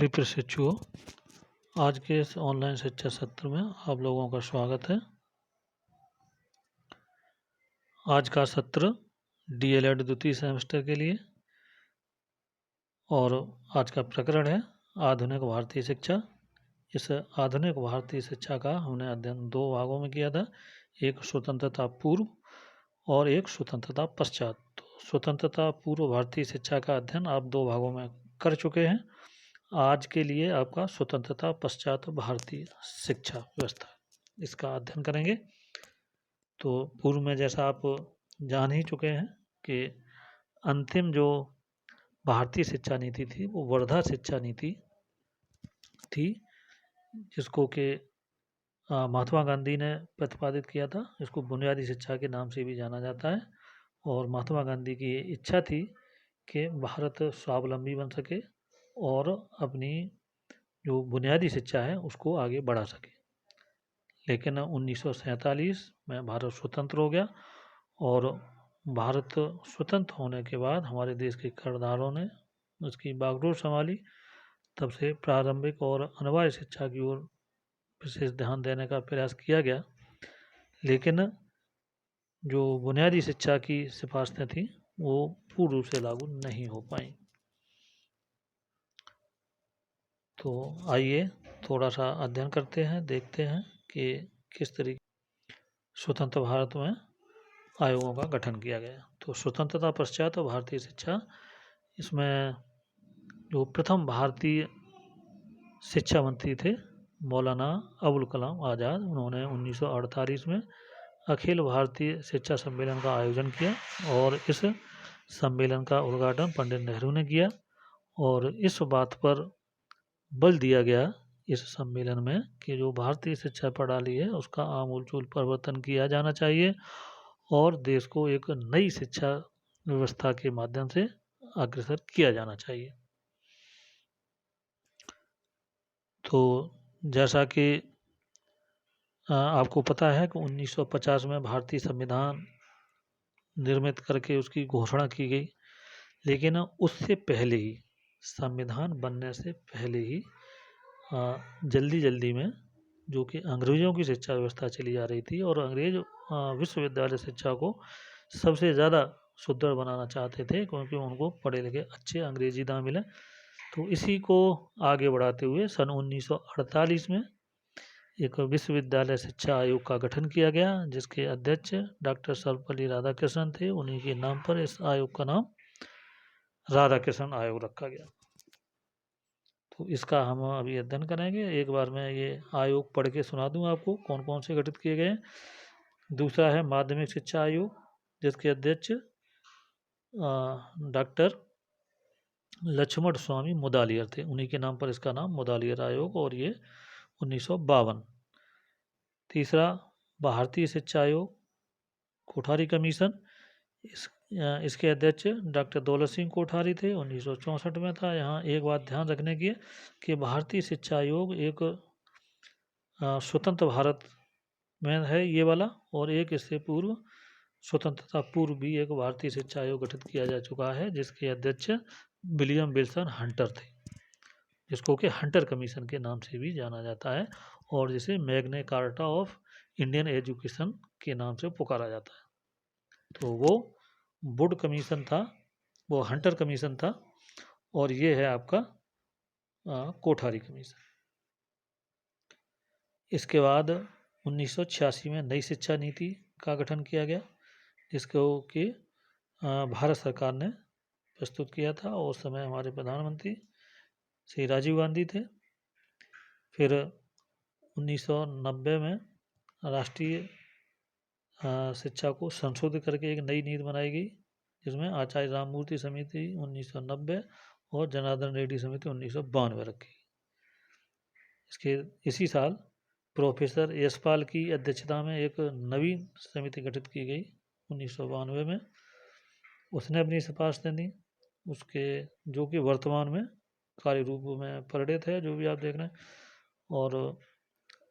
प्रिय प्रशिक्षुओं, आज के इस ऑनलाइन शिक्षा सत्र में आप लोगों का स्वागत है। आज का सत्र डीएलएड द्वितीय सेमेस्टर के लिए और आज का प्रकरण है आधुनिक भारतीय शिक्षा। इस आधुनिक भारतीय शिक्षा का हमने अध्ययन दो भागों में किया था, एक स्वतंत्रता पूर्व और एक स्वतंत्रता पश्चात। तो स्वतंत्रता पूर्व भारतीय शिक्षा का अध्ययन आप दो भागों में कर चुके हैं। आज के लिए आपका स्वतंत्रता पश्चात भारतीय शिक्षा व्यवस्था, इसका अध्ययन करेंगे। तो पूर्व में जैसा आप जान ही चुके हैं कि अंतिम जो भारतीय शिक्षा नीति थी वो वर्धा शिक्षा नीति थी, जिसको कि महात्मा गांधी ने प्रतिपादित किया था। इसको बुनियादी शिक्षा के नाम से भी जाना जाता है और महात्मा गांधी की ये इच्छा थी कि भारत स्वावलंबी बन सके और अपनी जो बुनियादी शिक्षा है उसको आगे बढ़ा सके। लेकिन 1947 में भारत स्वतंत्र हो गया और भारत स्वतंत्र होने के बाद हमारे देश के करदारों ने उसकी बागडोर संभाली। तब से प्रारंभिक और अनिवार्य शिक्षा की ओर विशेष ध्यान देने का प्रयास किया गया, लेकिन जो बुनियादी शिक्षा की सिफारिशें थी वो पूर्ण रूप से लागू नहीं हो पाई। तो आइए थोड़ा सा अध्ययन करते हैं, देखते हैं कि किस तरीके स्वतंत्र भारत में आयोगों का गठन किया गया। तो स्वतंत्रता पश्चात भारतीय शिक्षा, इसमें जो प्रथम भारतीय शिक्षा मंत्री थे मौलाना अबुल कलाम आज़ाद, उन्होंने 1948 में अखिल भारतीय शिक्षा सम्मेलन का आयोजन किया और इस सम्मेलन का उद्घाटन पंडित नेहरू ने किया। और इस बात पर बल दिया गया इस सम्मेलन में कि जो भारतीय शिक्षा प्रणाली है उसका आमूलचूल परिवर्तन किया जाना चाहिए और देश को एक नई शिक्षा व्यवस्था के माध्यम से अग्रसर किया जाना चाहिए। तो जैसा कि आपको पता है कि 1950 में भारतीय संविधान निर्मित करके उसकी घोषणा की गई, लेकिन उससे पहले ही, संविधान बनने से पहले ही जल्दी में जो कि अंग्रेज़ों की शिक्षा व्यवस्था चली जा रही थी और अंग्रेज विश्वविद्यालय शिक्षा को सबसे ज़्यादा सुदृढ़ बनाना चाहते थे, क्योंकि उनको पढ़े लिखे अच्छे अंग्रेजी ना मिले। तो इसी को आगे बढ़ाते हुए सन 1948 में एक विश्वविद्यालय शिक्षा आयोग का गठन किया गया, जिसके अध्यक्ष डॉक्टर सर्वपल्ली राधाकृष्णन थे। उन्हीं के नाम पर इस आयोग का नाम राधाकृष्णन आयोग रखा गया। तो इसका हम अभी अध्ययन करेंगे। एक बार मैं ये आयोग पढ़ के सुना दूं आपको कौन कौन से गठित किए गए हैं। दूसरा है माध्यमिक शिक्षा आयोग, जिसके अध्यक्ष डॉक्टर लक्ष्मण स्वामी मुदालियर थे। उन्हीं के नाम पर इसका नाम मुदालियर आयोग, और ये 1952। तीसरा भारतीय शिक्षा आयोग कोठारी कमीशन, इसके अध्यक्ष डॉक्टर दौलत सिंह कोठारी थे, 1964 में था। यहाँ एक बात ध्यान रखने की कि भारतीय शिक्षा आयोग एक स्वतंत्र भारत में है ये वाला, और एक इससे पूर्व स्वतंत्रता पूर्व भी एक भारतीय शिक्षा आयोग गठित किया जा चुका है, जिसके अध्यक्ष विलियम विल्सन हंटर थे, जिसको कि हंटर कमीशन के नाम से भी जाना जाता है और जिसे Magna carta of Indian education के नाम से पुकारा जाता है। तो वो वुड कमीशन था, वो हंटर कमीशन था, और ये है आपका कोठारी कमीशन। इसके बाद 1986 में नई शिक्षा नीति का गठन किया गया, जिसको कि भारत सरकार ने प्रस्तुत किया था, और उस समय हमारे प्रधानमंत्री श्री राजीव गांधी थे। फिर 1990 में राष्ट्रीय शिक्षा को संशोधित करके एक नई नीति बनाई गई, जिसमें आचार्य राममूर्ति समिति 1990 और जनार्दन रेड्डी समिति 1992 रखी। इसके इसी साल प्रोफेसर यशपाल की अध्यक्षता में एक नवीन समिति गठित की गई 1992 में। उसने अपनी सिफारिशें दी, उसके जो कि वर्तमान में कार्य रूप में परिणित है, जो भी आप देख रहे हैं। और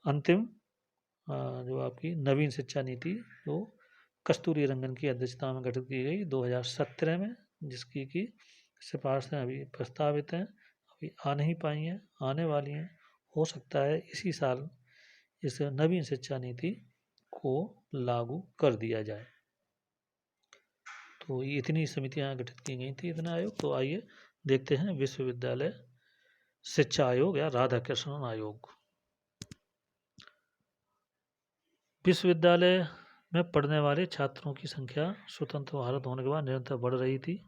अंतिम जो आपकी नवीन शिक्षा नीति जो कस्तूरी रंगन की अध्यक्षता में गठित की गई 2017 में, जिसकी की सिफारिशें अभी प्रस्तावित हैं, अभी आ नहीं पाई हैं, आने वाली हैं। हो सकता है इसी साल इस नवीन शिक्षा नीति को लागू कर दिया जाए। तो ये इतनी समितियां गठित की गई थी, इतना आयोग। तो आइए देखते हैं विश्वविद्यालय शिक्षा आयोग या राधाकृष्णन आयोग। विश्वविद्यालय में पढ़ने वाले छात्रों की संख्या स्वतंत्र भारत होने के बाद निरंतर बढ़ रही थी,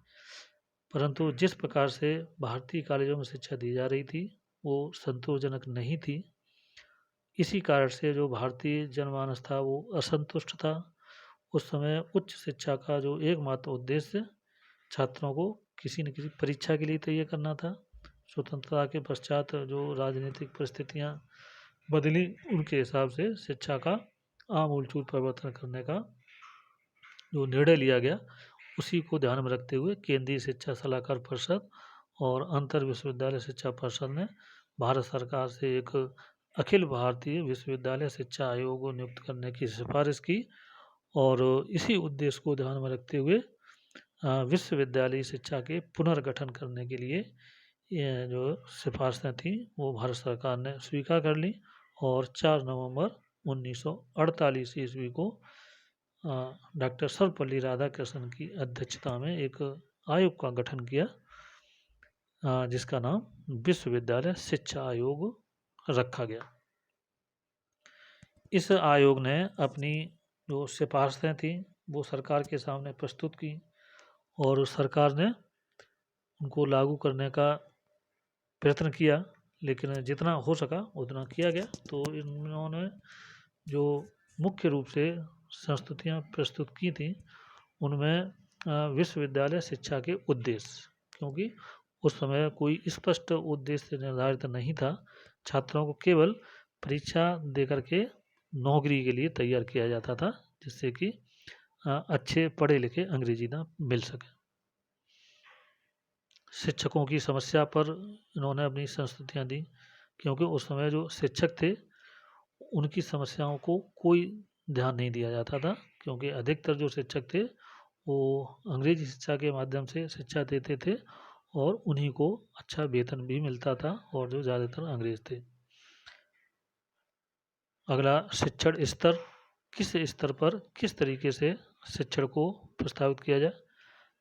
परंतु जिस प्रकार से भारतीय कॉलेजों में शिक्षा दी जा रही थी वो संतोषजनक नहीं थी। इसी कारण से जो भारतीय जनमानस था वो असंतुष्ट था। उस समय उच्च शिक्षा का जो एकमात्र उद्देश्य छात्रों को किसी न किसी परीक्षा के लिए तैयार करना था। स्वतंत्रता के पश्चात जो राजनीतिक परिस्थितियां बदली, उनके हिसाब से शिक्षा का आमूलचूल परिवर्तन करने का जो निर्णय लिया गया, उसी को ध्यान में रखते हुए केंद्रीय शिक्षा सलाहकार परिषद और अंतर विश्वविद्यालय शिक्षा परिषद ने भारत सरकार से एक अखिल भारतीय विश्वविद्यालय शिक्षा आयोग को नियुक्त करने की सिफारिश की। और इसी उद्देश्य को ध्यान में रखते हुए विश्वविद्यालय शिक्षा के पुनर्गठन करने के लिए ये जो सिफारिशें थी वो भारत सरकार ने स्वीकार कर ली और 4 नवंबर 1948 ईस्वी को डॉक्टर सर्वपल्ली राधाकृष्णन की अध्यक्षता में एक आयोग का गठन किया, जिसका नाम विश्वविद्यालय शिक्षा आयोग रखा गया। इस आयोग ने अपनी जो सिफारिशें थी वो सरकार के सामने प्रस्तुत की और सरकार ने उनको लागू करने का प्रयत्न किया, लेकिन जितना हो सका उतना किया गया। तो इन्होंने जो मुख्य रूप से संस्तुतियाँ प्रस्तुत की थी उनमें विश्वविद्यालय शिक्षा के उद्देश्य, क्योंकि उस समय कोई स्पष्ट उद्देश्य निर्धारित नहीं था, छात्रों को केवल परीक्षा देकर के नौकरी के लिए तैयार किया जाता था, जिससे कि अच्छे पढ़े लिखे अंग्रेजी ना मिल सके। शिक्षकों की समस्या पर इन्होंने अपनी संस्तुतियाँ दी, क्योंकि उस समय जो शिक्षक थे उनकी समस्याओं को कोई ध्यान नहीं दिया जाता था, क्योंकि अधिकतर जो शिक्षक थे वो अंग्रेजी शिक्षा के माध्यम से शिक्षा देते थे और उन्हीं को अच्छा वेतन भी मिलता था और जो ज़्यादातर अंग्रेज थे। अगला, शिक्षण स्तर। किस स्तर पर किस तरीके से शिक्षण को प्रस्तावित किया जाए।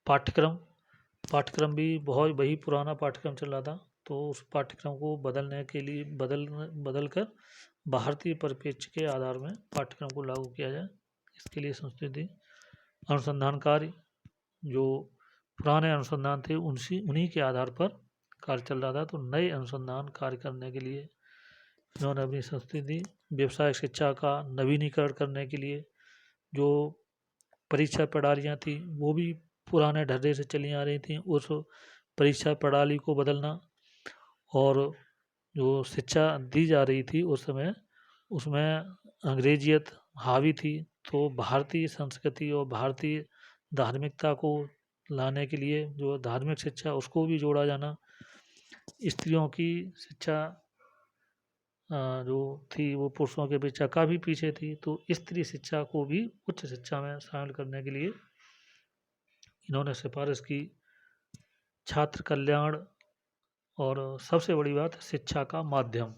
पाठ्यक्रम भी बहुत वही पुराना पाठ्यक्रम चल रहा था, तो उस पाठ्यक्रम को बदलने के लिए बदल कर भारतीय परिप्रेक्ष्य के आधार में पाठ्यक्रम को लागू किया जाए, इसके लिए संस्कृति। अनुसंधान कार्य, जो पुराने अनुसंधान थे उन्हीं के आधार पर कार्य चल रहा था, तो नए अनुसंधान कार्य करने के लिए इन्होंने अपनी संस्कृति दी। व्यवसायिक शिक्षा का नवीनीकरण करने के लिए जो परीक्षा प्रणालियाँ थी वो भी पुराने ढर्रे से चली आ रही थी, उस परीक्षा प्रणाली को बदलना। और जो शिक्षा दी जा रही थी उस समय उसमें अंग्रेजियत हावी थी, तो भारतीय संस्कृति और भारतीय धार्मिकता को लाने के लिए जो धार्मिक शिक्षा उसको भी जोड़ा जाना। स्त्रियों की शिक्षा जो थी वो पुरुषों के अपेक्षा काफ़ी पीछे थी, तो स्त्री शिक्षा को भी उच्च शिक्षा में शामिल करने के लिए इन्होंने सिफारिश की। छात्र कल्याण और सबसे बड़ी बात शिक्षा का माध्यम,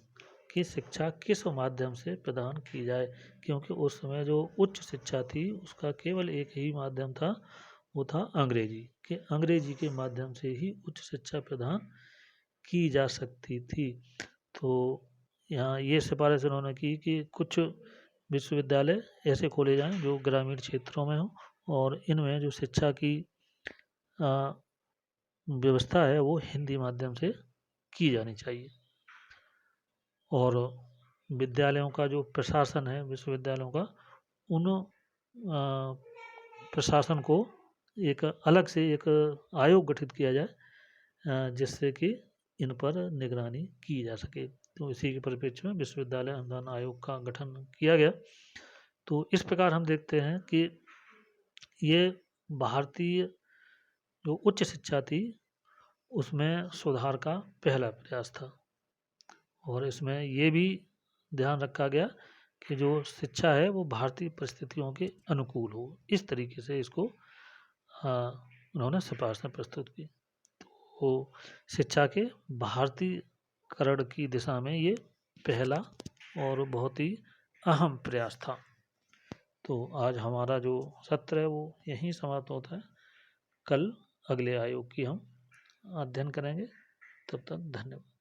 कि शिक्षा किस माध्यम से प्रदान की जाए, क्योंकि उस समय जो उच्च शिक्षा थी उसका केवल एक ही माध्यम था, वो था अंग्रेजी। कि अंग्रेजी के माध्यम से ही उच्च शिक्षा प्रदान की जा सकती थी। तो यहाँ ये सिफारिश उन्होंने की कि कुछ विश्वविद्यालय ऐसे खोले जाएं जो ग्रामीण क्षेत्रों में हो और इनमें जो शिक्षा की व्यवस्था है वो हिंदी माध्यम से की जानी चाहिए। और विद्यालयों का जो प्रशासन है विश्वविद्यालयों का, उन प्रशासन को एक अलग से एक आयोग गठित किया जाए, जिससे कि इन पर निगरानी की जा सके। तो इसी के परिप्रेक्ष्य में विश्वविद्यालय अनुदान आयोग का गठन किया गया। तो इस प्रकार हम देखते हैं कि ये भारतीय जो उच्च शिक्षा थी उसमें सुधार का पहला प्रयास था, और इसमें ये भी ध्यान रखा गया कि जो शिक्षा है वो भारतीय परिस्थितियों के अनुकूल हो। इस तरीके से इसको उन्होंने सिफारिशें प्रस्तुत की। वो शिक्षा के भारतीयकरण की दिशा में ये पहला और बहुत ही अहम प्रयास था। तो आज हमारा जो सत्र है वो यहीं समाप्त होता है। कल अगले आयोग की हम अध्ययन करेंगे। तब तक धन्यवाद।